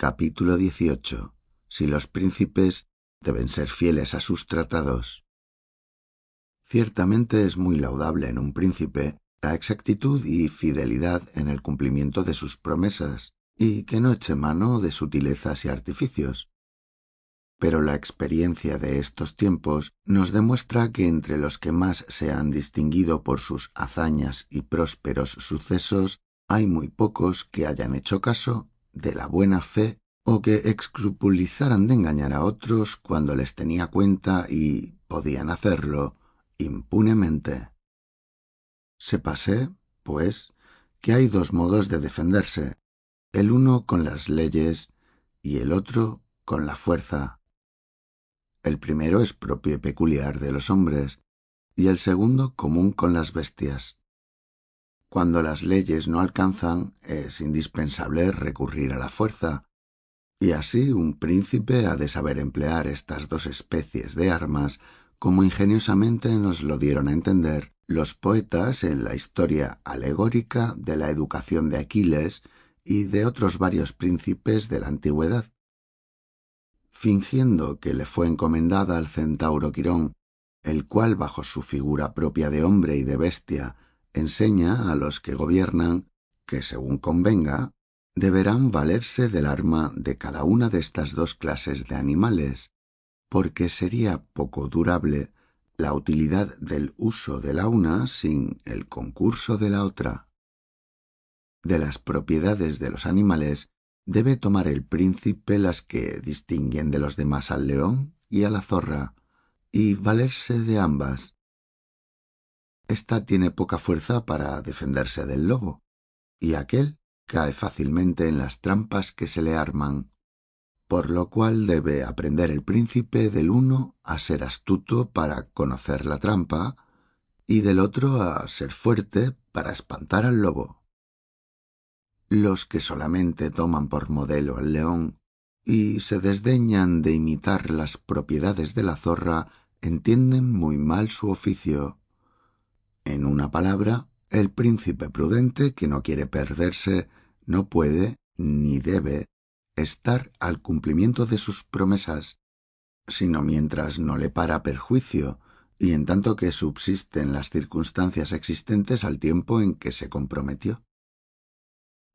Capítulo 18. Si los príncipes deben ser fieles a sus tratados. Ciertamente es muy laudable en un príncipe la exactitud y fidelidad en el cumplimiento de sus promesas, y que no eche mano de sutilezas y artificios. Pero la experiencia de estos tiempos nos demuestra que entre los que más se han distinguido por sus hazañas y prósperos sucesos, hay muy pocos que hayan hecho caso de la buena fe o que escrupulizaran de engañar a otros cuando les tenía cuenta y podían hacerlo impunemente. Sépase, pues, que hay dos modos de defenderse, el uno con las leyes y el otro con la fuerza. El primero es propio y peculiar de los hombres, y el segundo común con las bestias. Cuando las leyes no alcanzan, es indispensable recurrir a la fuerza, y así un príncipe ha de saber emplear estas dos especies de armas, como ingeniosamente nos lo dieron a entender los poetas en la historia alegórica de la educación de Aquiles y de otros varios príncipes de la antigüedad. Fingiendo que le fue encomendada al centauro Quirón, el cual bajo su figura propia de hombre y de bestia enseña a los que gobiernan que, según convenga, deberán valerse del arma de cada una de estas dos clases de animales, porque sería poco durable la utilidad del uso de la una sin el concurso de la otra. De las propiedades de los animales debe tomar el príncipe las que distinguen de los demás al león y a la zorra, y valerse de ambas. Esta tiene poca fuerza para defenderse del lobo, y aquel cae fácilmente en las trampas que se le arman, por lo cual debe aprender el príncipe del uno a ser astuto para conocer la trampa, y del otro a ser fuerte para espantar al lobo. Los que solamente toman por modelo al león y se desdeñan de imitar las propiedades de la zorra entienden muy mal su oficio. En una palabra, el príncipe prudente que no quiere perderse no puede ni debe estar al cumplimiento de sus promesas, sino mientras no le para perjuicio y en tanto que subsisten las circunstancias existentes al tiempo en que se comprometió.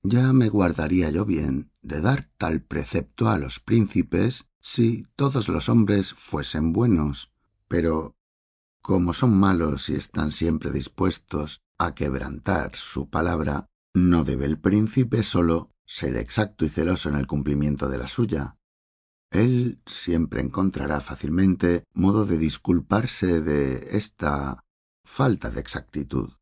Ya me guardaría yo bien de dar tal precepto a los príncipes si todos los hombres fuesen buenos, pero como son malos y están siempre dispuestos a quebrantar su palabra, no debe el príncipe solo ser exacto y celoso en el cumplimiento de la suya. Él siempre encontrará fácilmente modo de disculparse de esta falta de exactitud.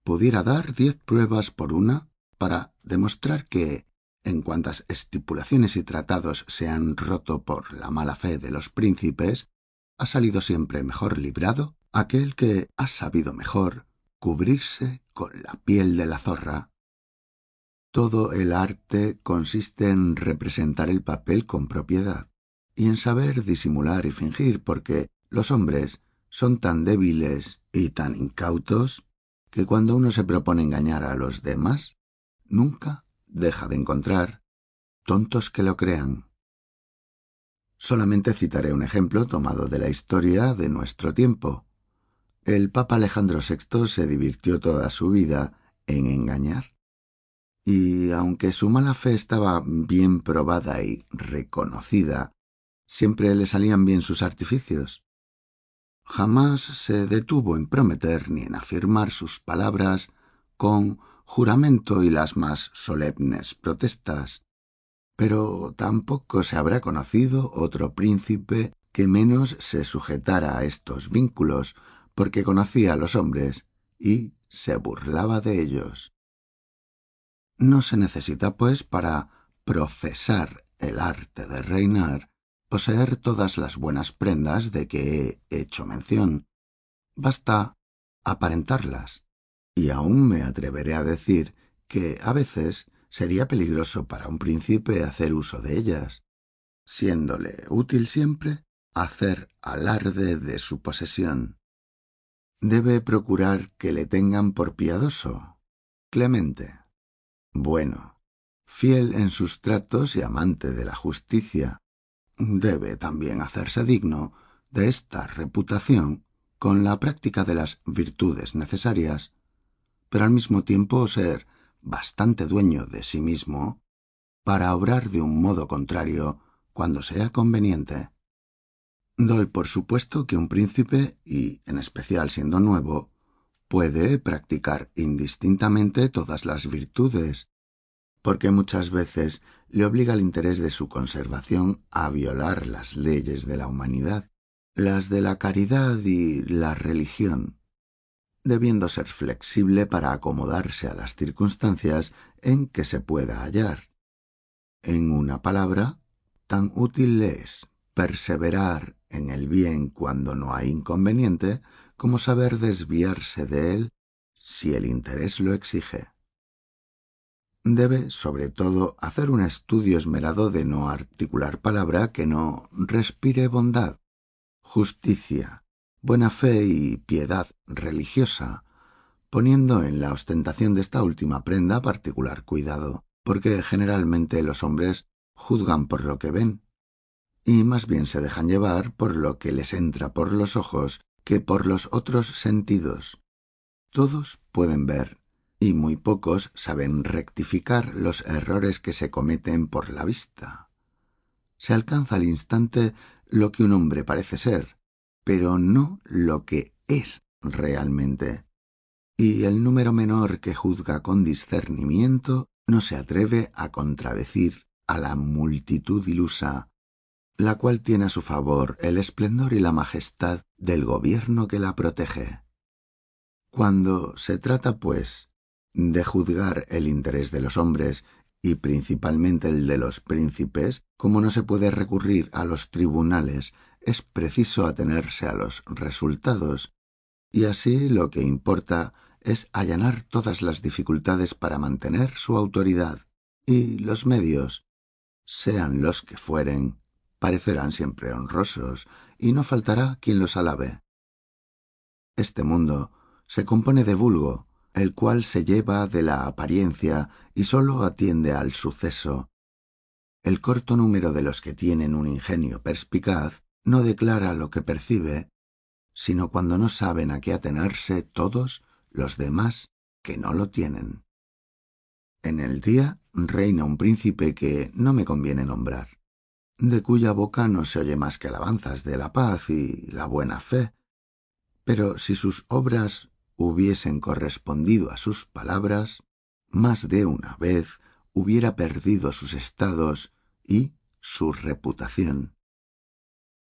Pudiera dar 10 pruebas por una para demostrar que, en cuantas estipulaciones y tratados se han roto por la mala fe de los príncipes, ha salido siempre mejor librado aquel que ha sabido mejor cubrirse con la piel de la zorra. Todo el arte consiste en representar el papel con propiedad y en saber disimular y fingir, porque los hombres son tan débiles y tan incautos que cuando uno se propone engañar a los demás, nunca deja de encontrar tontos que lo crean. Solamente citaré un ejemplo tomado de la historia de nuestro tiempo. El Papa Alejandro VI se divirtió toda su vida en engañar. Y aunque su mala fe estaba bien probada y reconocida, siempre le salían bien sus artificios. Jamás se detuvo en prometer ni en afirmar sus palabras con juramento y las más solemnes protestas. Pero tampoco se habrá conocido otro príncipe que menos se sujetara a estos vínculos, porque conocía a los hombres y se burlaba de ellos. No se necesita, pues, para profesar el arte de reinar, poseer todas las buenas prendas de que he hecho mención. Basta aparentarlas, y aún me atreveré a decir que a veces sería peligroso para un príncipe hacer uso de ellas, siéndole útil siempre hacer alarde de su posesión. Debe procurar que le tengan por piadoso, clemente, bueno Fiel en sus tratos y amante de la justicia, debe también hacerse digno de esta reputación con la práctica de las virtudes necesarias, pero al mismo tiempo ser bastante dueño de sí mismo para obrar de un modo contrario cuando sea conveniente. Doy por supuesto que un príncipe, y en especial siendo nuevo, puede practicar indistintamente todas las virtudes, porque muchas veces le obliga el interés de su conservación a violar las leyes de la humanidad, las de la caridad y la religión, debiendo ser flexible para acomodarse a las circunstancias en que se pueda hallar. En una palabra, tan útil es perseverar en el bien cuando no hay inconveniente, como saber desviarse de él si el interés lo exige. Debe, sobre todo, hacer un estudio esmerado de no articular palabra que no respire bondad, justicia, buena fe y piedad religiosa, poniendo en la ostentación de esta última prenda particular cuidado, porque generalmente los hombres juzgan por lo que ven, y más bien se dejan llevar por lo que les entra por los ojos que por los otros sentidos. Todos pueden ver, y muy pocos saben rectificar los errores que se cometen por la vista. Se alcanza al instante lo que un hombre parece ser, pero no lo que es realmente. Y el número menor que juzga con discernimiento no se atreve a contradecir a la multitud ilusa, la cual tiene a su favor el esplendor y la majestad del gobierno que la protege. Cuando se trata, pues, de juzgar el interés de los hombres y principalmente el de los príncipes, como no se puede recurrir a los tribunales, es preciso atenerse a los resultados, y así lo que importa es allanar todas las dificultades para mantener su autoridad, y los medios, sean los que fueren, parecerán siempre honrosos, y no faltará quien los alabe. Este mundo se compone de vulgo, el cual se lleva de la apariencia y sólo atiende al suceso. El corto número de los que tienen un ingenio perspicaz no declara lo que percibe, sino cuando no saben a qué atenerse todos los demás que no lo tienen. En el día reina un príncipe que no me conviene nombrar, de cuya boca no se oye más que alabanzas de la paz y la buena fe, pero si sus obras hubiesen correspondido a sus palabras, más de una vez hubiera perdido sus estados y su reputación.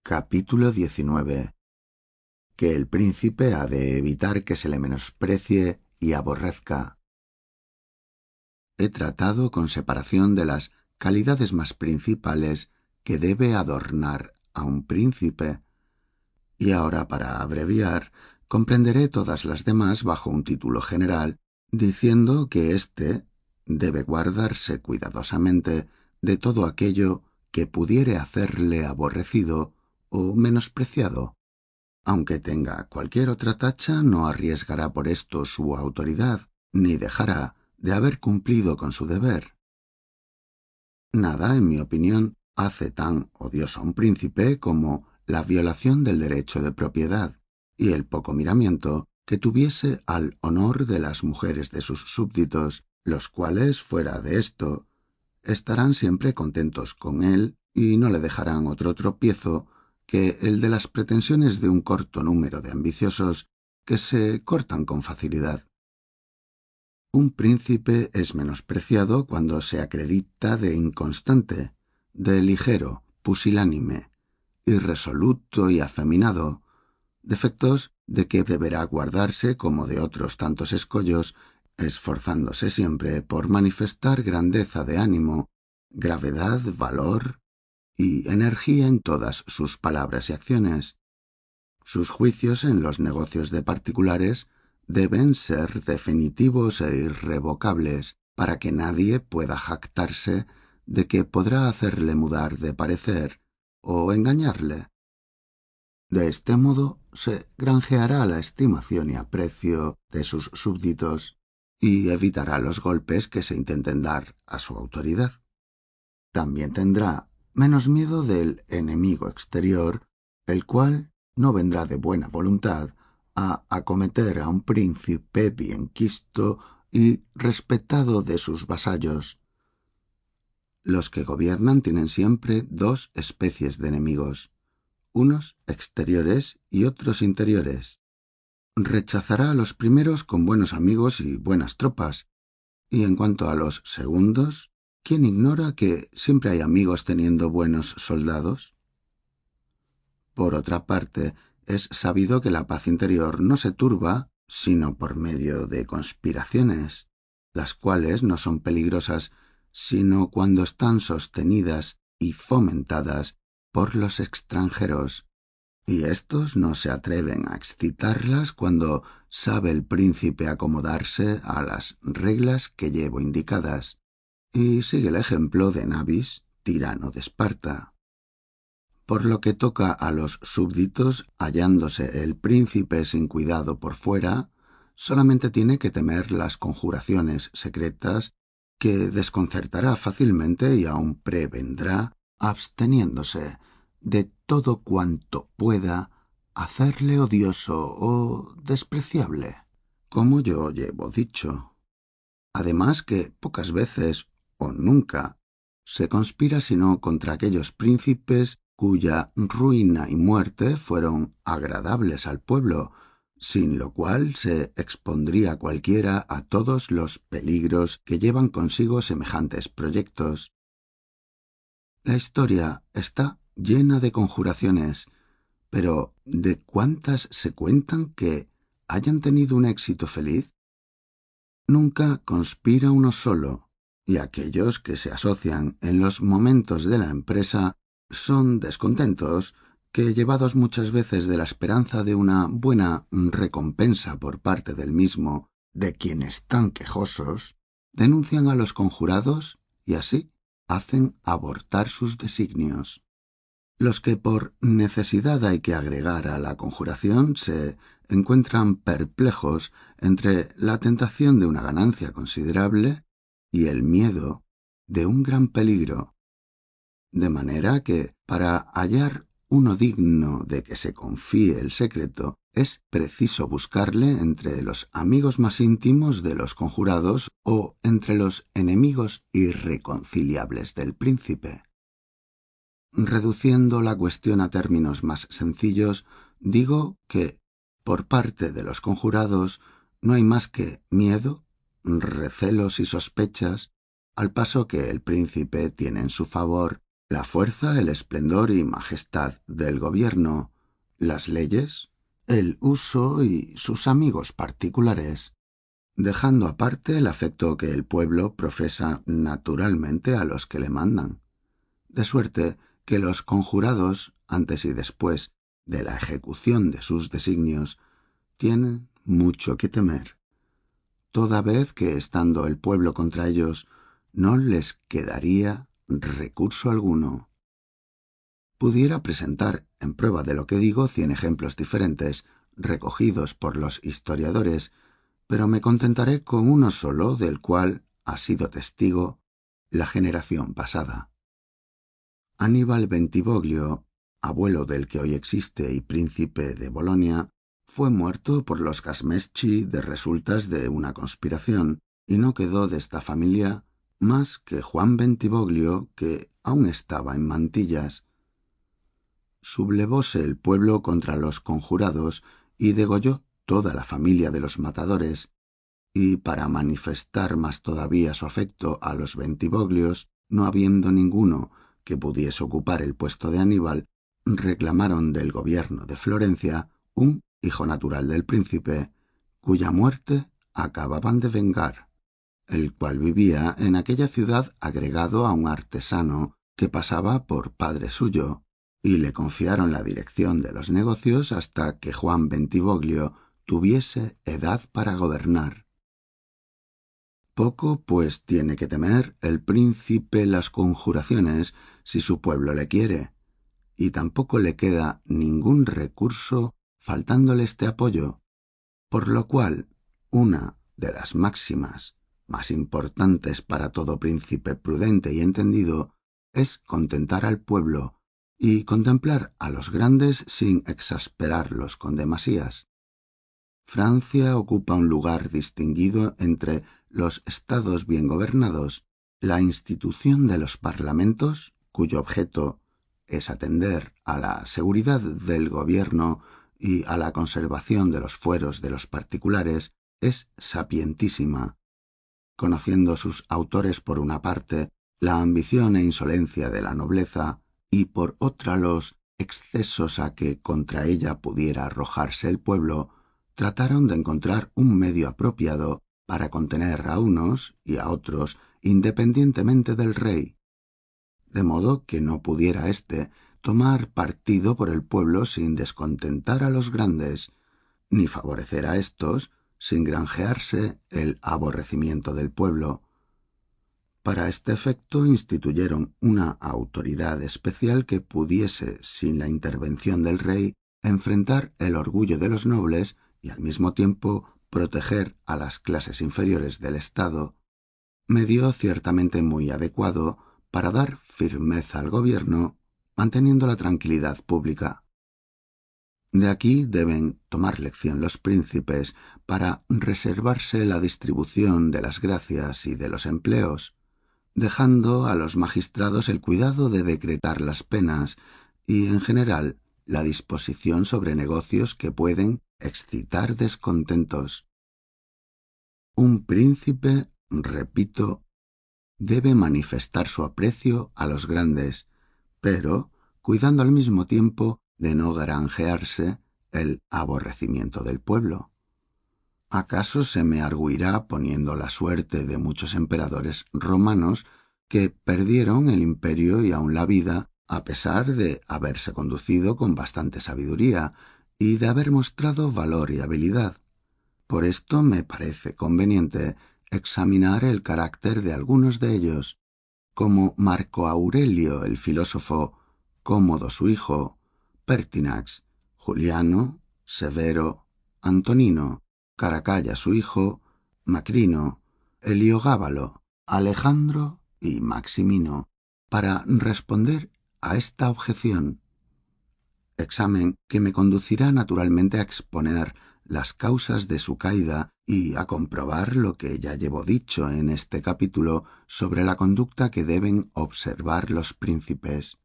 Capítulo 19. Que el príncipe ha de evitar que se le menosprecie y aborrezca. He tratado con separación de las calidades más principales que debe adornar a un príncipe, y ahora, para abreviar, comprenderé todas las demás bajo un título general, diciendo que éste debe guardarse cuidadosamente de todo aquello que pudiere hacerle aborrecido o menospreciado. Aunque tenga cualquier otra tacha, no arriesgará por esto su autoridad, ni dejará de haber cumplido con su deber. Nada, en mi opinión, hace tan odioso a un príncipe como la violación del derecho de propiedad y el poco miramiento que tuviese al honor de las mujeres de sus súbditos, los cuales, fuera de esto, estarán siempre contentos con él y no le dejarán otro tropiezo que el de las pretensiones de un corto número de ambiciosos que se cortan con facilidad. Un príncipe es menospreciado cuando se acredita de inconstante, de ligero, pusilánime, irresoluto y afeminado, defectos de que deberá guardarse como de otros tantos escollos, esforzándose siempre por manifestar grandeza de ánimo, gravedad, valor y energía en todas sus palabras y acciones. Sus juicios en los negocios de particulares deben ser definitivos e irrevocables para que nadie pueda jactarse de que podrá hacerle mudar de parecer o engañarle. De este modo se granjeará la estimación y aprecio de sus súbditos, y evitará los golpes que se intenten dar a su autoridad. También tendrá menos miedo del enemigo exterior, el cual no vendrá de buena voluntad a acometer a un príncipe bien quisto y respetado de sus vasallos. Los que gobiernan tienen siempre dos especies de enemigos, unos exteriores y otros interiores. Rechazará a los primeros con buenos amigos y buenas tropas, y en cuanto a los segundos, ¿quién ignora que siempre hay amigos teniendo buenos soldados? Por otra parte, es sabido que la paz interior no se turba sino por medio de conspiraciones, las cuales no son peligrosas sino cuando están sostenidas y fomentadas por los extranjeros, y éstos no se atreven a excitarlas cuando sabe el príncipe acomodarse a las reglas que llevo indicadas, y sigue el ejemplo de Nabis, tirano de Esparta. Por lo que toca a los súbditos, hallándose el príncipe sin cuidado por fuera, solamente tiene que temer las conjuraciones secretas que desconcertará fácilmente y aun prevendrá, absteniéndose de todo cuanto pueda hacerle odioso o despreciable, como yo llevo dicho. Además que pocas veces o nunca se conspira sino contra aquellos príncipes cuya ruina y muerte fueron agradables al pueblo, sin lo cual se expondría cualquiera a todos los peligros que llevan consigo semejantes proyectos. La historia está llena de conjuraciones, pero ¿de cuántas se cuentan que hayan tenido un éxito feliz? Nunca conspira uno solo, y aquellos que se asocian en los momentos de la empresa son descontentos que, llevados muchas veces de la esperanza de una buena recompensa por parte del mismo, de quienes están quejosos, denuncian a los conjurados y así hacen abortar sus designios. Los que por necesidad hay que agregar a la conjuración se encuentran perplejos entre la tentación de una ganancia considerable y el miedo de un gran peligro, de manera que para hallar uno digno de que se confíe el secreto es preciso buscarle entre los amigos más íntimos de los conjurados o entre los enemigos irreconciliables del príncipe. Reduciendo la cuestión a términos más sencillos, digo que, por parte de los conjurados, no hay más que miedo, recelos y sospechas, al paso que el príncipe tiene en su favor la fuerza, el esplendor y majestad del gobierno, las leyes, el uso y sus amigos particulares, dejando aparte el afecto que el pueblo profesa naturalmente a los que le mandan, de suerte que los conjurados, antes y después de la ejecución de sus designios, tienen mucho que temer, toda vez que, estando el pueblo contra ellos, no les quedaría recurso alguno. Pudiera presentar, en prueba de lo que digo, 100 ejemplos diferentes, recogidos por los historiadores, pero me contentaré con uno solo, del cual ha sido testigo la generación pasada. Aníbal Bentivoglio, abuelo del que hoy existe y príncipe de Bolonia, fue muerto por los Casmeschi de resultas de una conspiración, y no quedó de esta familia más que Juan Bentivoglio, que aún estaba en mantillas. Sublevóse el pueblo contra los conjurados y degolló toda la familia de los matadores, y para manifestar más todavía su afecto a los Bentivoglios, no habiendo ninguno que pudiese ocupar el puesto de Aníbal, reclamaron del gobierno de Florencia un hijo natural del príncipe, cuya muerte acababan de vengar, el cual vivía en aquella ciudad agregado a un artesano que pasaba por padre suyo, y le confiaron la dirección de los negocios hasta que Juan Bentivoglio tuviese edad para gobernar. Poco, pues, tiene que temer el príncipe las conjuraciones si su pueblo le quiere, y tampoco le queda ningún recurso faltándole este apoyo, por lo cual una de las máximas más importantes para todo príncipe prudente y entendido es contentar al pueblo y contemplar a los grandes sin exasperarlos con demasías. Francia ocupa un lugar distinguido entre los estados bien gobernados. La institución de los parlamentos, cuyo objeto es atender a la seguridad del gobierno y a la conservación de los fueros de los particulares, es sapientísima. Conociendo sus autores por una parte la ambición e insolencia de la nobleza y por otra los excesos a que contra ella pudiera arrojarse el pueblo, trataron de encontrar un medio apropiado para contener a unos y a otros independientemente del rey, de modo que no pudiera éste tomar partido por el pueblo sin descontentar a los grandes, ni favorecer a éstos sin granjearse el aborrecimiento del pueblo. Para este efecto instituyeron una autoridad especial que pudiese, sin la intervención del rey, enfrentar el orgullo de los nobles y al mismo tiempo proteger a las clases inferiores del Estado, medio ciertamente muy adecuado para dar firmeza al gobierno, manteniendo la tranquilidad pública. De aquí deben tomar lección los príncipes para reservarse la distribución de las gracias y de los empleos, dejando a los magistrados el cuidado de decretar las penas y, en general, la disposición sobre negocios que pueden excitar descontentos. Un príncipe, repito, debe manifestar su aprecio a los grandes, pero cuidando al mismo tiempo de no granjearse el aborrecimiento del pueblo. ¿Acaso se me argüirá poniendo la suerte de muchos emperadores romanos que perdieron el imperio y aun la vida a pesar de haberse conducido con bastante sabiduría y de haber mostrado valor y habilidad? Por esto me parece conveniente examinar el carácter de algunos de ellos, como Marco Aurelio el filósofo, Cómodo su hijo, Pertinax, Juliano, Severo, Antonino, Caracalla su hijo, Macrino, Heliogábalo, Alejandro y Maximino, para responder a esta objeción. Examen que me conducirá naturalmente a exponer las causas de su caída y a comprobar lo que ya llevo dicho en este capítulo sobre la conducta que deben observar los príncipes.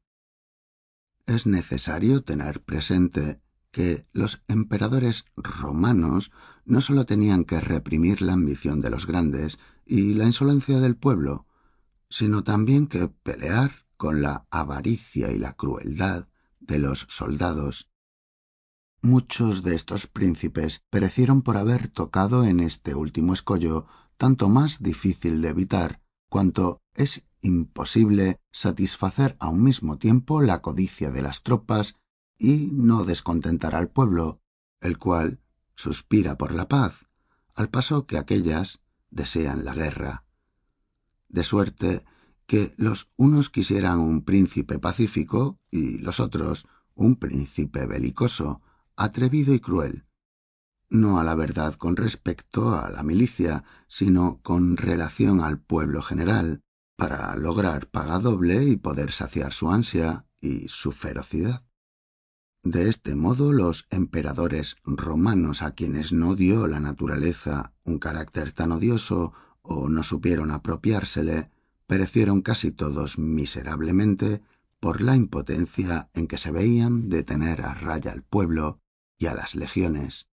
Es necesario tener presente que los emperadores romanos no sólo tenían que reprimir la ambición de los grandes y la insolencia del pueblo, sino también que pelear con la avaricia y la crueldad de los soldados. Muchos de estos príncipes perecieron por haber tocado en este último escollo, tanto más difícil de evitar, cuanto es imposible satisfacer a un mismo tiempo la codicia de las tropas y no descontentar al pueblo, el cual suspira por la paz, al paso que aquellas desean la guerra. De suerte que los unos quisieran un príncipe pacífico y los otros un príncipe belicoso, atrevido y cruel, no a la verdad con respecto a la milicia, sino con relación al pueblo general, para lograr paga doble y poder saciar su ansia y su ferocidad. De este modo, los emperadores romanos, a quienes no dio la naturaleza un carácter tan odioso o no supieron apropiársele, perecieron casi todos miserablemente por la impotencia en que se veían de tener a raya al pueblo y a las legiones.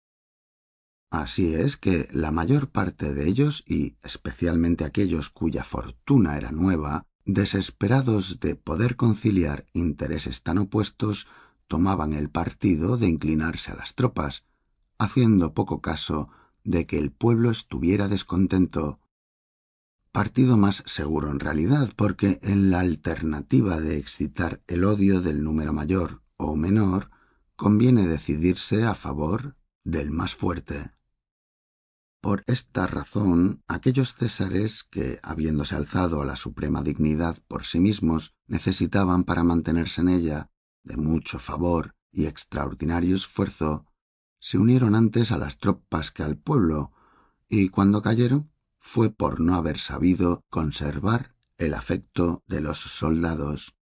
Así es que la mayor parte de ellos, y especialmente aquellos cuya fortuna era nueva, desesperados de poder conciliar intereses tan opuestos, tomaban el partido de inclinarse a las tropas, haciendo poco caso de que el pueblo estuviera descontento. Partido más seguro en realidad, porque en la alternativa de excitar el odio del número mayor o menor, conviene decidirse a favor del más fuerte. Por esta razón, aquellos césares que, habiéndose alzado a la suprema dignidad por sí mismos, necesitaban para mantenerse en ella de mucho favor y extraordinario esfuerzo, se unieron antes a las tropas que al pueblo, y cuando cayeron fue por no haber sabido conservar el afecto de los soldados.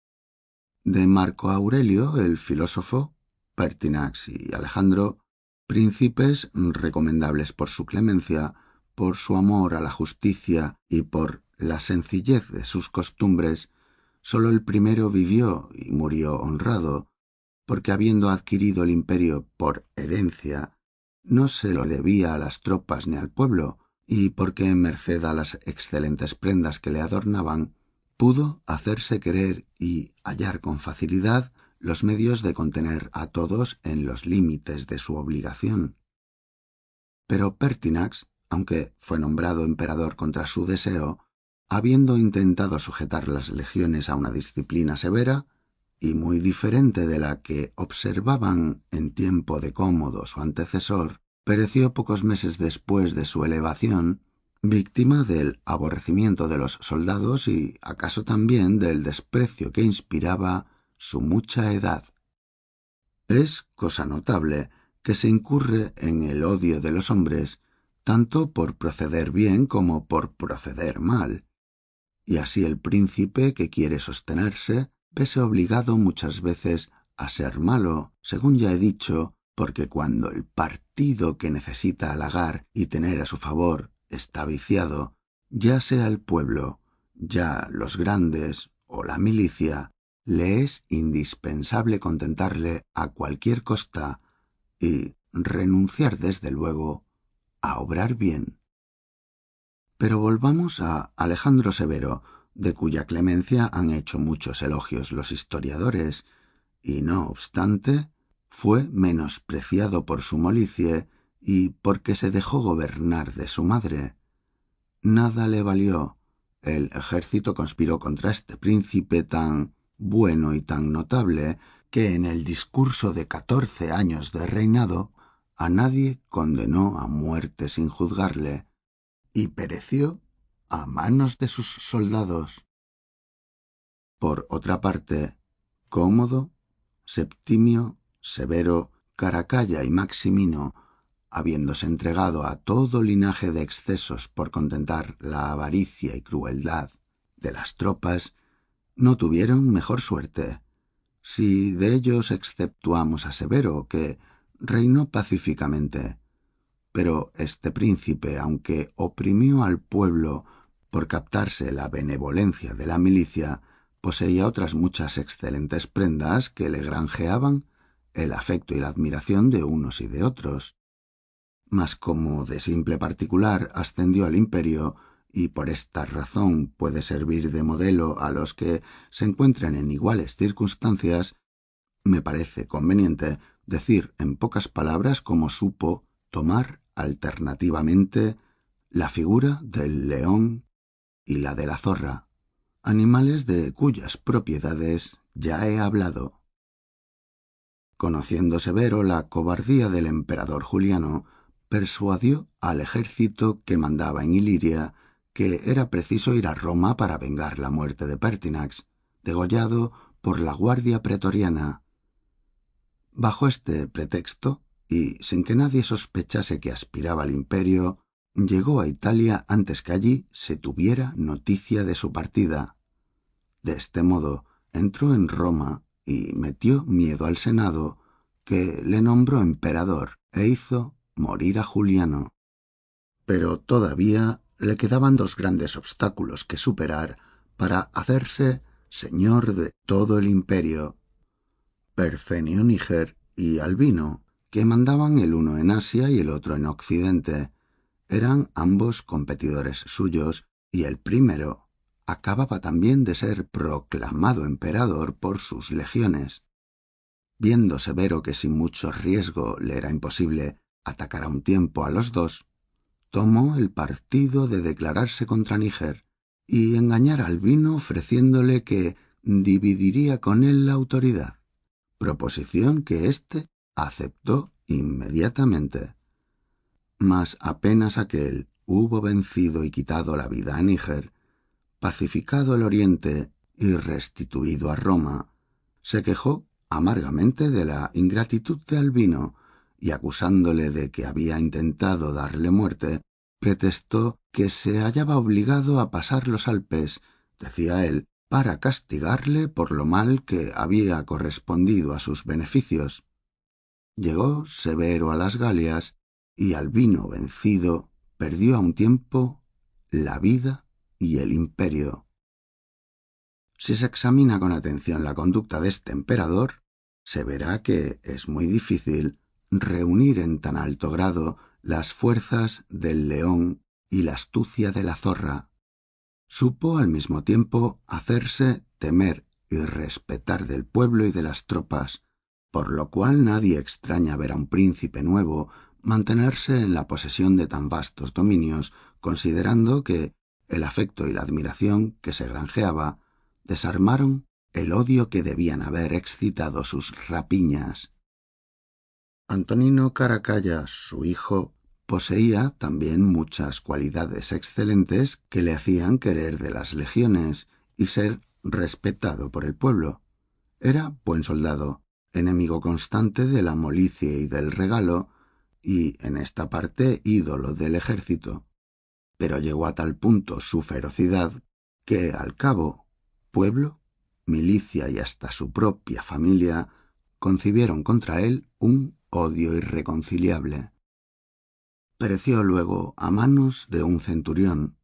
De Marco Aurelio, el filósofo, Pertinax y Alejandro, príncipes recomendables por su clemencia, por su amor a la justicia y por la sencillez de sus costumbres, sólo el primero vivió y murió honrado, porque habiendo adquirido el imperio por herencia, no se lo debía a las tropas ni al pueblo, y porque, merced a las excelentes prendas que le adornaban, pudo hacerse querer y hallar con facilidad los medios de contener a todos en los límites de su obligación. Pero Pertinax, aunque fue nombrado emperador contra su deseo, habiendo intentado sujetar las legiones a una disciplina severa, y muy diferente de la que observaban en tiempo de Cómodo su antecesor, pereció pocos meses después de su elevación, víctima del aborrecimiento de los soldados y acaso también del desprecio que inspiraba su mucha edad. Es cosa notable que se incurre en el odio de los hombres tanto por proceder bien como por proceder mal, y así el príncipe que quiere sostenerse vese obligado muchas veces a ser malo, según ya he dicho, porque cuando el partido que necesita halagar y tener a su favor está viciado, ya sea el pueblo, ya los grandes o la milicia, le es indispensable contentarle a cualquier costa y renunciar desde luego a obrar bien. Pero volvamos a Alejandro Severo, de cuya clemencia han hecho muchos elogios los historiadores, y no obstante, fue menospreciado por su molicie y porque se dejó gobernar de su madre. Nada le valió. El ejército conspiró contra este príncipe tan bueno y tan notable que en el discurso de 14 años de reinado a nadie condenó a muerte sin juzgarle, y pereció a manos de sus soldados. Por otra parte, Cómodo, Septimio, Severo, Caracalla y Maximino, habiéndose entregado a todo linaje de excesos por contentar la avaricia y crueldad de las tropas, no tuvieron mejor suerte. Si de ellos exceptuamos a Severo, que reinó pacíficamente, pero este príncipe, aunque oprimió al pueblo por captarse la benevolencia de la milicia, poseía otras muchas excelentes prendas que le granjeaban el afecto y la admiración de unos y de otros. Mas como de simple particular ascendió al imperio, y por esta razón puede servir de modelo a los que se encuentren en iguales circunstancias, me parece conveniente decir en pocas palabras cómo supo tomar alternativamente la figura del león y la de la zorra, animales de cuyas propiedades ya he hablado. Conociendo Severo la cobardía del emperador Juliano, persuadió al ejército que mandaba en Iliria que era preciso ir a Roma para vengar la muerte de Pertinax, degollado por la guardia pretoriana. Bajo este pretexto, y sin que nadie sospechase que aspiraba al imperio, llegó a Italia antes que allí se tuviera noticia de su partida. De este modo entró en Roma y metió miedo al Senado, que le nombró emperador e hizo morir a Juliano. Pero todavía le quedaban dos grandes obstáculos que superar para hacerse señor de todo el imperio: Percenio Níger y Albino, que mandaban el uno en Asia y el otro en Occidente. Eran ambos competidores suyos, y el primero acababa también de ser proclamado emperador por sus legiones. Viendo Severo que sin mucho riesgo le era imposible atacar a un tiempo a los dos, tomó el partido de declararse contra Níger y engañar a Albino ofreciéndole que dividiría con él la autoridad, proposición que éste aceptó inmediatamente. Mas apenas aquél hubo vencido y quitado la vida a Níger, pacificado el Oriente y restituido a Roma, se quejó amargamente de la ingratitud de Albino y, acusándole de que había intentado darle muerte, pretextó que se hallaba obligado a pasar los Alpes, decía él, para castigarle por lo mal que había correspondido a sus beneficios. Llegó Severo a las Galias y Albino vencido perdió a un tiempo la vida y el imperio. Si se examina con atención la conducta de este emperador, se verá que es muy difícil reunir en tan alto grado las fuerzas del león y la astucia de la zorra. Supo al mismo tiempo hacerse temer y respetar del pueblo y de las tropas, por lo cual nadie extraña ver a un príncipe nuevo mantenerse en la posesión de tan vastos dominios, considerando que el afecto y la admiración que se granjeaba desarmaron el odio que debían haber excitado sus rapiñas. Antonino Caracalla, su hijo, poseía también muchas cualidades excelentes que le hacían querer de las legiones y ser respetado por el pueblo. Era buen soldado, enemigo constante de la molicie y del regalo, y en esta parte ídolo del ejército. Pero llegó a tal punto su ferocidad que, al cabo, pueblo, milicia y hasta su propia familia concibieron contra él un odio irreconciliable. Pereció luego a manos de un centurión.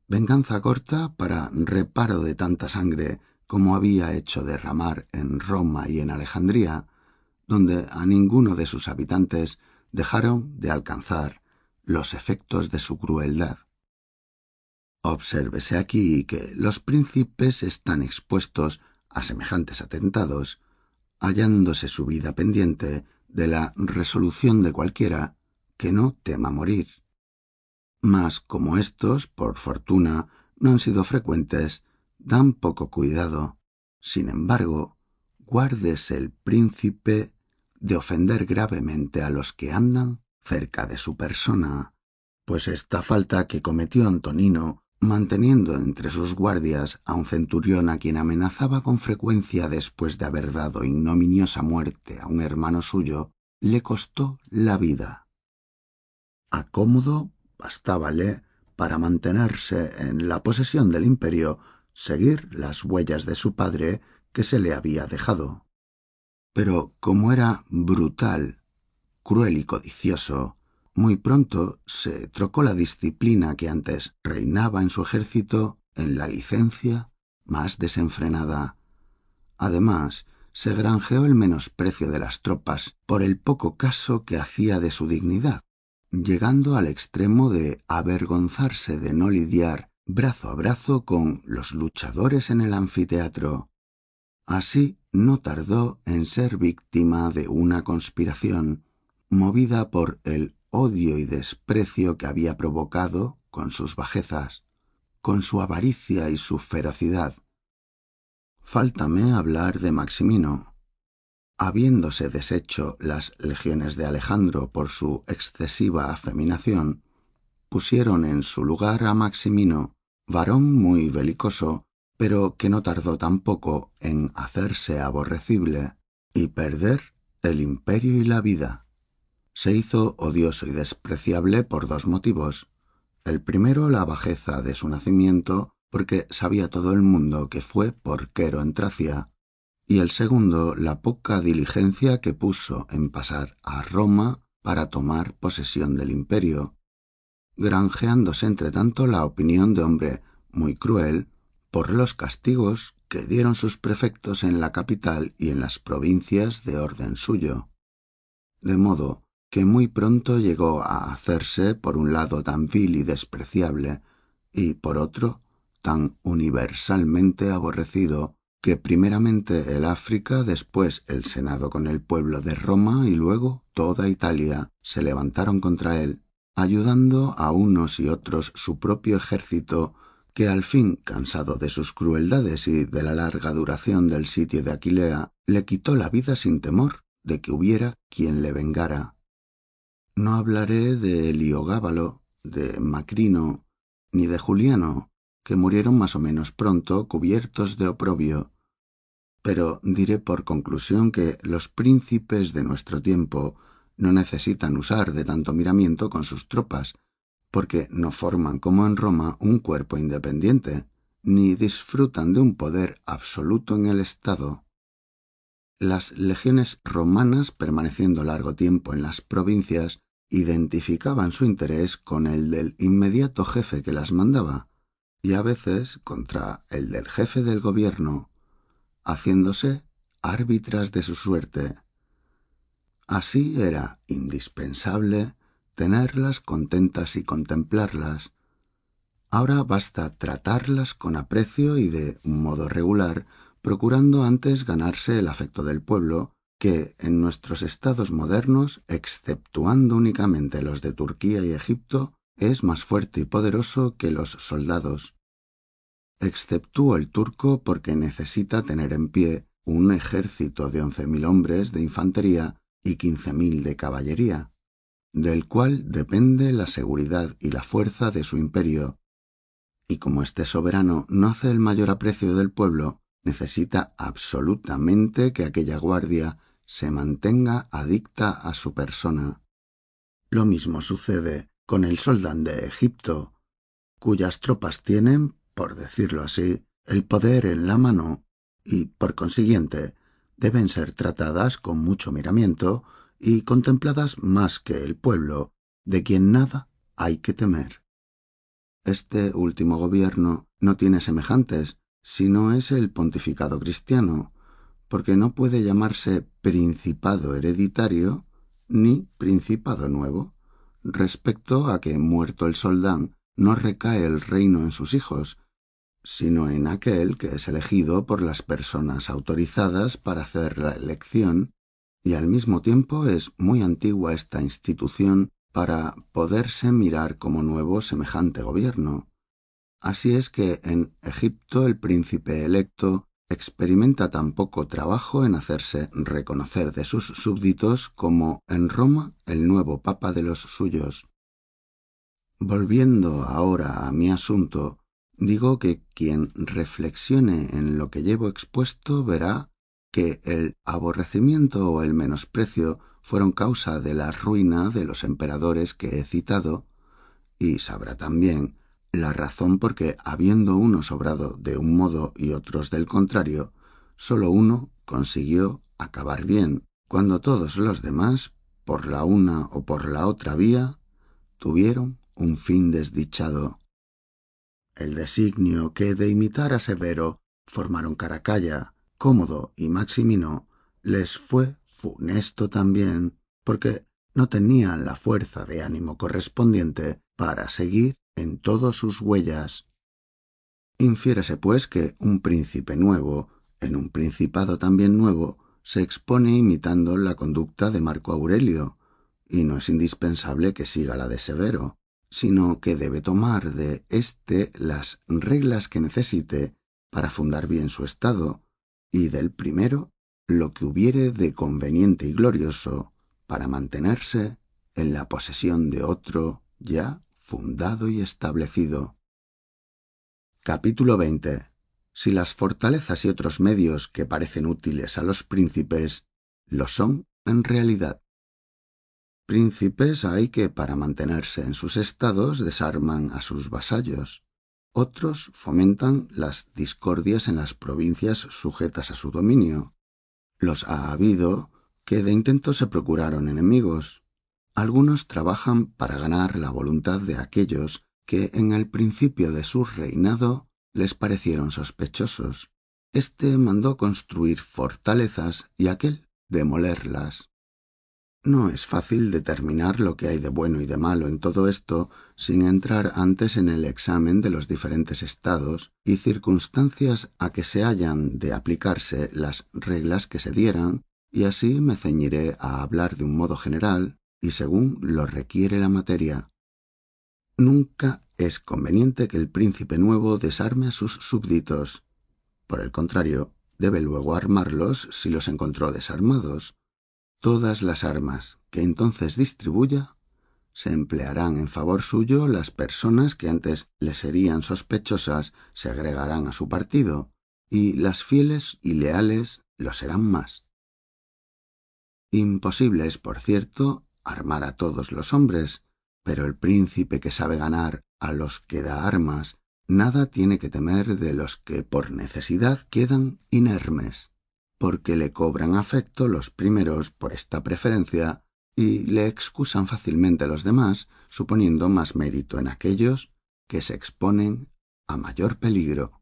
Venganza corta para reparo de tanta sangre como había hecho derramar en Roma y en Alejandría, donde a ninguno de sus habitantes dejaron de alcanzar los efectos de su crueldad. Obsérvese aquí que los príncipes están expuestos a semejantes atentados, hallándose su vida pendiente de la resolución de cualquiera que no tema morir. Mas como estos, por fortuna, no han sido frecuentes, dan poco cuidado. Sin embargo, guárdese el príncipe de ofender gravemente a los que andan cerca de su persona, pues esta falta que cometió Antonino, manteniendo entre sus guardias a un centurión a quien amenazaba con frecuencia después de haber dado ignominiosa muerte a un hermano suyo, le costó la vida. A Cómodo bastábale, para mantenerse en la posesión del imperio, seguir las huellas de su padre que se le había dejado. Pero como era brutal, cruel y codicioso, muy pronto se trocó la disciplina que antes reinaba en su ejército en la licencia más desenfrenada. Además, se granjeó el menosprecio de las tropas por el poco caso que hacía de su dignidad, llegando al extremo de avergonzarse de no lidiar brazo a brazo con los luchadores en el anfiteatro. Así no tardó en ser víctima de una conspiración, movida por el odio y desprecio que había provocado con sus bajezas, con su avaricia y su ferocidad. Fáltame hablar de Maximino. Habiéndose deshecho las legiones de Alejandro por su excesiva afeminación, pusieron en su lugar a Maximino, varón muy belicoso, pero que no tardó tampoco en hacerse aborrecible y perder el imperio y la vida. Se hizo odioso y despreciable por dos motivos. El primero, la bajeza de su nacimiento, porque sabía todo el mundo que fue porquero en Tracia, y el segundo, la poca diligencia que puso en pasar a Roma para tomar posesión del imperio, granjeándose entre tanto la opinión de hombre muy cruel por los castigos que dieron sus prefectos en la capital y en las provincias de orden suyo. De modo que muy pronto llegó a hacerse por un lado tan vil y despreciable, y por otro tan universalmente aborrecido, que primeramente el África, después el Senado con el pueblo de Roma y luego toda Italia se levantaron contra él, ayudando a unos y otros su propio ejército, que al fin, cansado de sus crueldades y de la larga duración del sitio de Aquilea, le quitó la vida sin temor de que hubiera quien le vengara. No hablaré de Heliogábalo, de Macrino, ni de Juliano, que murieron más o menos pronto cubiertos de oprobio, pero diré por conclusión que los príncipes de nuestro tiempo no necesitan usar de tanto miramiento con sus tropas, porque no forman como en Roma un cuerpo independiente, ni disfrutan de un poder absoluto en el Estado. Las legiones romanas, permaneciendo largo tiempo en las provincias, identificaban su interés con el del inmediato jefe que las mandaba, y a veces contra el del jefe del gobierno, haciéndose árbitras de su suerte. Así era indispensable tenerlas contentas y contemplarlas. Ahora basta tratarlas con aprecio y de un modo regular, procurando antes ganarse el afecto del pueblo, que en nuestros estados modernos, exceptuando únicamente los de Turquía y Egipto, es más fuerte y poderoso que los soldados. Exceptúo el turco porque necesita tener en pie un ejército de 11.000 hombres de infantería y 15.000 de caballería, del cual depende la seguridad y la fuerza de su imperio, y como este soberano no hace el mayor aprecio del pueblo, necesita absolutamente que aquella guardia se mantenga adicta a su persona. Lo mismo sucede con el soldán de Egipto, cuyas tropas tienen, por decirlo así, el poder en la mano y, por consiguiente, deben ser tratadas con mucho miramiento y contempladas más que el pueblo, de quien nada hay que temer. Este último gobierno no tiene semejantes, sino es el pontificado cristiano, porque no puede llamarse principado hereditario ni principado nuevo, respecto a que, muerto el soldán, no recae el reino en sus hijos, sino en aquel que es elegido por las personas autorizadas para hacer la elección, y al mismo tiempo es muy antigua esta institución para poderse mirar como nuevo semejante gobierno. Así es que en Egipto el príncipe electo experimenta tan poco trabajo en hacerse reconocer de sus súbditos como en Roma el nuevo papa de los suyos. Volviendo ahora a mi asunto, digo que quien reflexione en lo que llevo expuesto verá que el aborrecimiento o el menosprecio fueron causa de la ruina de los emperadores que he citado, y sabrá también la razón por qué, habiendo unos obrado de un modo y otros del contrario, sólo uno consiguió acabar bien, cuando todos los demás, por la una o por la otra vía, tuvieron un fin desdichado. El designio que de imitar a Severo formaron Caracalla, Cómodo y Maximino les fue funesto también, porque no tenían la fuerza de ánimo correspondiente para seguir en todas sus huellas. Infiérese, pues, que un príncipe nuevo, en un principado también nuevo, se expone imitando la conducta de Marco Aurelio, y no es indispensable que siga la de Severo, sino que debe tomar de éste las reglas que necesite para fundar bien su estado, y del primero lo que hubiere de conveniente y glorioso para mantenerse en la posesión de otro ya fundado y establecido. Capítulo 20. Si las fortalezas y otros medios que parecen útiles a los príncipes lo son en realidad. Príncipes hay que para mantenerse en sus estados desarman a sus vasallos. Otros fomentan las discordias en las provincias sujetas a su dominio. Los ha habido que de intento se procuraron enemigos. Algunos trabajan para ganar la voluntad de aquellos que en el principio de su reinado les parecieron sospechosos. Este mandó construir fortalezas y aquel demolerlas. No es fácil determinar lo que hay de bueno y de malo en todo esto sin entrar antes en el examen de los diferentes estados y circunstancias a que se hayan de aplicarse las reglas que se dieran, y así me ceñiré a hablar de un modo general y según lo requiere la materia. Nunca es conveniente que el príncipe nuevo desarme a sus súbditos. Por el contrario, debe luego armarlos si los encontró desarmados. Todas las armas que entonces distribuya se emplearán en favor suyo. Las personas que antes le serían sospechosas se agregarán a su partido, y las fieles y leales lo serán más. Imposible es, por cierto, armar a todos los hombres, Pero el príncipe que sabe ganar a los que da armas, nada tiene que temer de los que por necesidad quedan inermes, porque le cobran afecto los primeros por esta preferencia y le excusan fácilmente los demás, suponiendo más mérito en aquellos que se exponen a mayor peligro.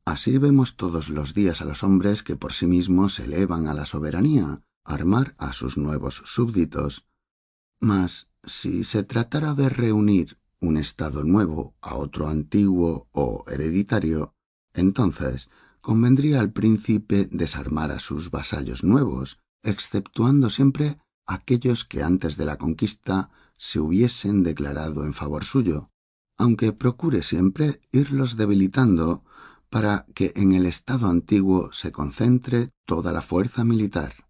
Así vemos todos los días a los hombres que por sí mismos se elevan a la soberanía, armar a sus nuevos súbditos. Mas si se tratara de reunir un estado nuevo a otro antiguo o hereditario, entonces convendría al príncipe desarmar a sus vasallos nuevos, exceptuando siempre aquellos que antes de la conquista se hubiesen declarado en favor suyo, aunque procure siempre irlos debilitando para que en el estado antiguo se concentre toda la fuerza militar.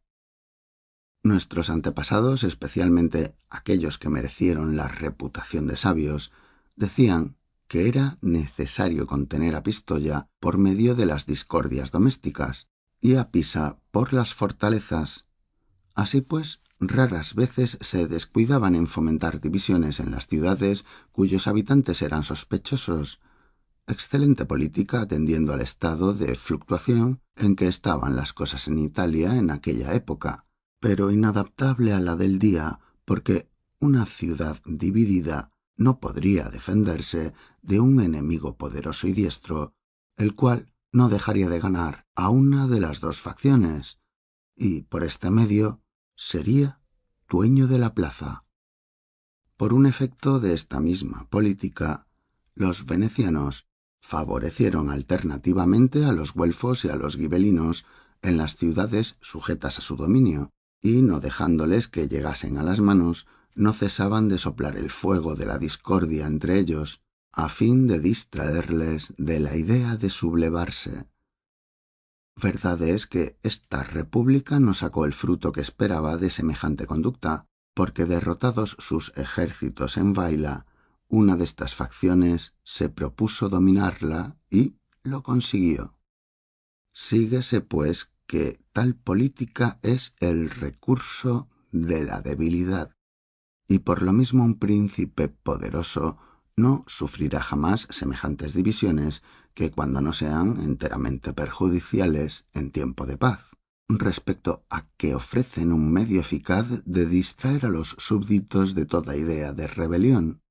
Nuestros antepasados, especialmente aquellos que merecieron la reputación de sabios, decían que era necesario contener a Pistoia por medio de las discordias domésticas y a Pisa por las fortalezas. Así pues, raras veces se descuidaban en fomentar divisiones en las ciudades cuyos habitantes eran sospechosos. Excelente política atendiendo al estado de fluctuación en que estaban las cosas en Italia en aquella época, pero inadaptable a la del día, porque una ciudad dividida no podría defenderse de un enemigo poderoso y diestro, el cual no dejaría de ganar a una de las dos facciones, y por este medio sería dueño de la plaza. Por un efecto de esta misma política, los venecianos favorecieron alternativamente a los güelfos y a los gibelinos en las ciudades sujetas a su dominio, y no dejándoles que llegasen a las manos, no cesaban de soplar el fuego de la discordia entre ellos, a fin de distraerles de la idea de sublevarse. Verdad es que esta república no sacó el fruto que esperaba de semejante conducta, porque derrotados sus ejércitos en Vaila, una de estas facciones se propuso dominarla y lo consiguió. Síguese, pues, que tal política es el recurso de la debilidad, y por lo mismo un príncipe poderoso no sufrirá jamás semejantes divisiones que cuando no sean enteramente perjudiciales en tiempo de paz, respecto a que ofrecen un medio eficaz de distraer a los súbditos de toda idea de rebelión.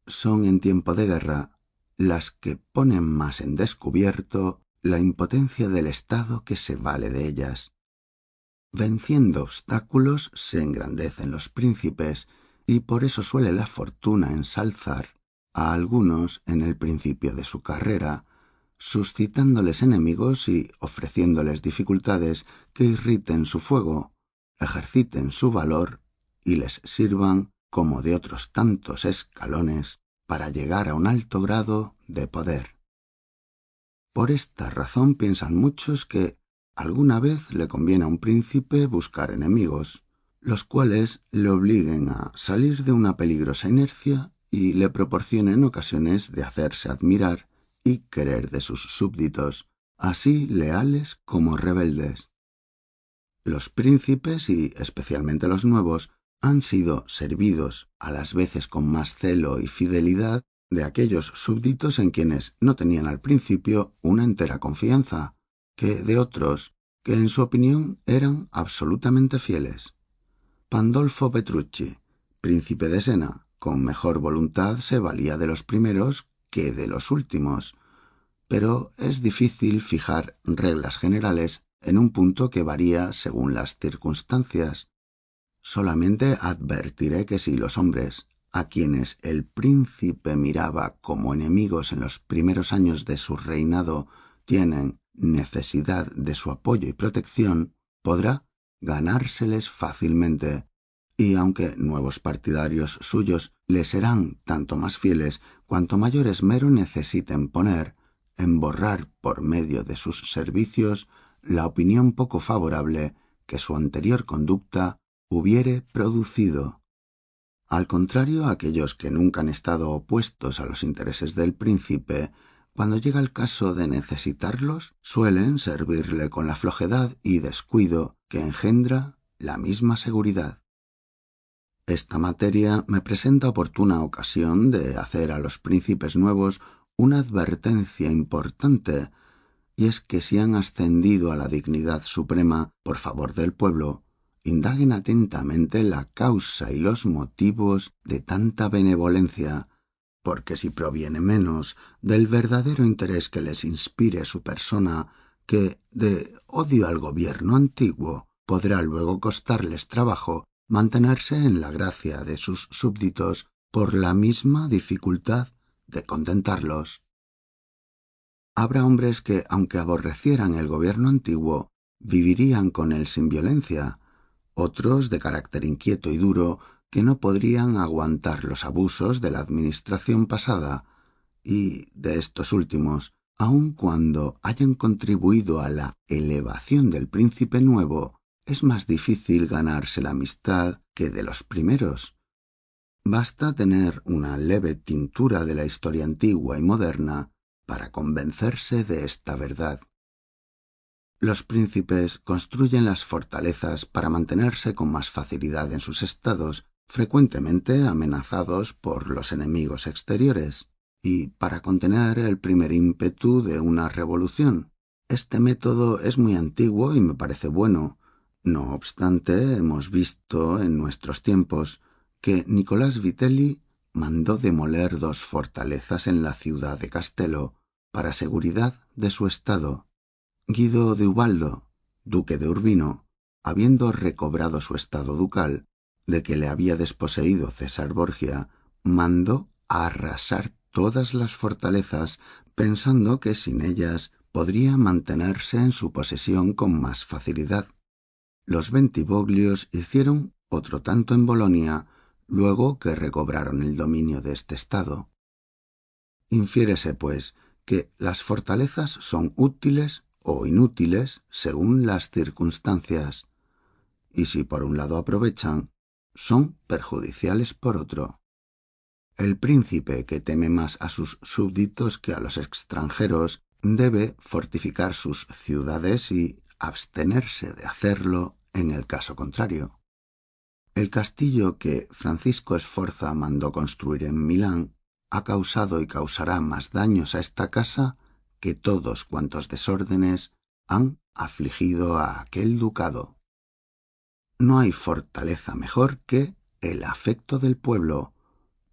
Son en tiempo de guerra las que ponen más en descubierto la impotencia del Estado que se vale de ellas. Venciendo obstáculos se engrandecen los príncipes, y por eso suele la fortuna ensalzar a algunos en el principio de su carrera, suscitándoles enemigos y ofreciéndoles dificultades que irriten su fuego, ejerciten su valor y les sirvan como de otros tantos escalones para llegar a un alto grado de poder. Por esta razón piensan muchos que alguna vez le conviene a un príncipe buscar enemigos, los cuales le obliguen a salir de una peligrosa inercia y le proporcionen ocasiones de hacerse admirar y querer de sus súbditos, así leales como rebeldes. Los príncipes, y especialmente los nuevos, han sido servidos a las veces con más celo y fidelidad de aquellos súbditos en quienes no tenían al principio una entera confianza, que de otros que en su opinión eran absolutamente fieles. Pandolfo Petrucci, príncipe de Sena, con mejor voluntad se valía de los primeros que de los últimos, pero es difícil fijar reglas generales en un punto que varía según las circunstancias. Solamente advertiré que si los hombres a quienes el príncipe miraba como enemigos en los primeros años de su reinado tienen necesidad de su apoyo y protección, podrá ganárseles fácilmente, y aunque nuevos partidarios suyos le serán tanto más fieles cuanto mayor esmero necesiten poner en borrar por medio de sus servicios la opinión poco favorable que su anterior conducta hubiere producido. Al contrario, aquellos que nunca han estado opuestos a los intereses del príncipe, cuando llega el caso de necesitarlos, suelen servirle con la flojedad y descuido que engendra la misma seguridad. Esta materia me presenta oportuna ocasión de hacer a los príncipes nuevos una advertencia importante, y es que si han ascendido a la dignidad suprema por favor del pueblo, indaguen atentamente la causa y los motivos de tanta benevolencia, porque si proviene menos del verdadero interés que les inspire su persona que de odio al gobierno antiguo, podrá luego costarles trabajo mantenerse en la gracia de sus súbditos por la misma dificultad de contentarlos. Habrá hombres que, aunque aborrecieran el gobierno antiguo, vivirían con él sin violencia, otros de carácter inquieto y duro que no podrían aguantar los abusos de la administración pasada, y de estos últimos, aun cuando hayan contribuido a la elevación del príncipe nuevo, es más difícil ganarse la amistad que de los primeros. Basta tener una leve tintura de la historia antigua y moderna para convencerse de esta verdad. Los príncipes construyen las fortalezas para mantenerse con más facilidad en sus estados, frecuentemente amenazados por los enemigos exteriores, y para contener el primer ímpetu de una revolución. Este método es muy antiguo y me parece bueno. No obstante, hemos visto en nuestros tiempos que Nicolás Vitelli mandó demoler 2 fortalezas en la ciudad de Castello para seguridad de su estado. Guido de Ubaldo, duque de Urbino, habiendo recobrado su estado ducal, de que le había desposeído César Borgia, mandó arrasar todas las fortalezas, pensando que sin ellas podría mantenerse en su posesión con más facilidad. Los Bentivoglios hicieron otro tanto en Bolonia, luego que recobraron el dominio de este estado. Infiérese, pues, que las fortalezas son útiles o inútiles según las circunstancias, y si por un lado aprovechan, son perjudiciales por otro. El príncipe que teme más a sus súbditos que a los extranjeros debe fortificar sus ciudades y abstenerse de hacerlo en el caso contrario. El castillo que Francisco Sforza mandó construir en Milán ha causado y causará más daños a esta casa que todos cuantos desórdenes han afligido a aquel ducado. No hay fortaleza mejor que el afecto del pueblo,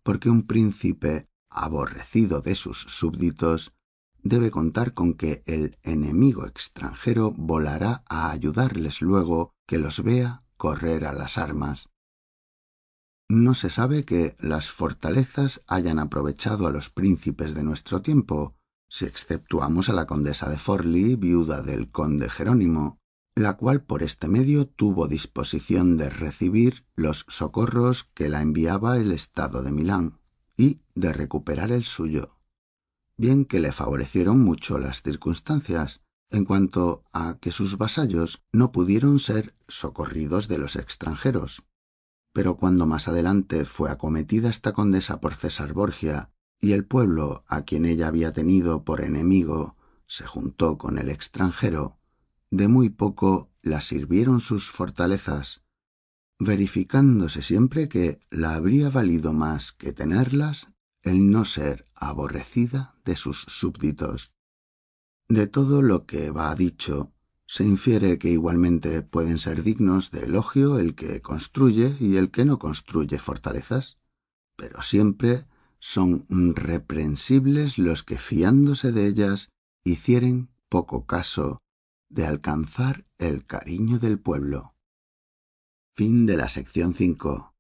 porque un príncipe aborrecido de sus súbditos debe contar con que el enemigo extranjero volará a ayudarles luego que los vea correr a las armas. No se sabe que las fortalezas hayan aprovechado a los príncipes de nuestro tiempo, si exceptuamos a la condesa de Forlì, viuda del conde Jerónimo, la cual por este medio tuvo disposición de recibir los socorros que la enviaba el estado de Milán y de recuperar el suyo. Bien que le favorecieron mucho las circunstancias, en cuanto a que sus vasallos no pudieron ser socorridos de los extranjeros. Pero cuando más adelante fue acometida esta condesa por César Borgia, y el pueblo a quien ella había tenido por enemigo se juntó con el extranjero, de muy poco la sirvieron sus fortalezas, verificándose siempre que la habría valido más que tenerlas el no ser aborrecida de sus súbditos. De todo lo que va dicho, se infiere que igualmente pueden ser dignos de elogio el que construye y el que no construye fortalezas, pero siempre son reprensibles los que, fiándose de ellas, hicieren poco caso de alcanzar el cariño del pueblo. Fin de la sección 5.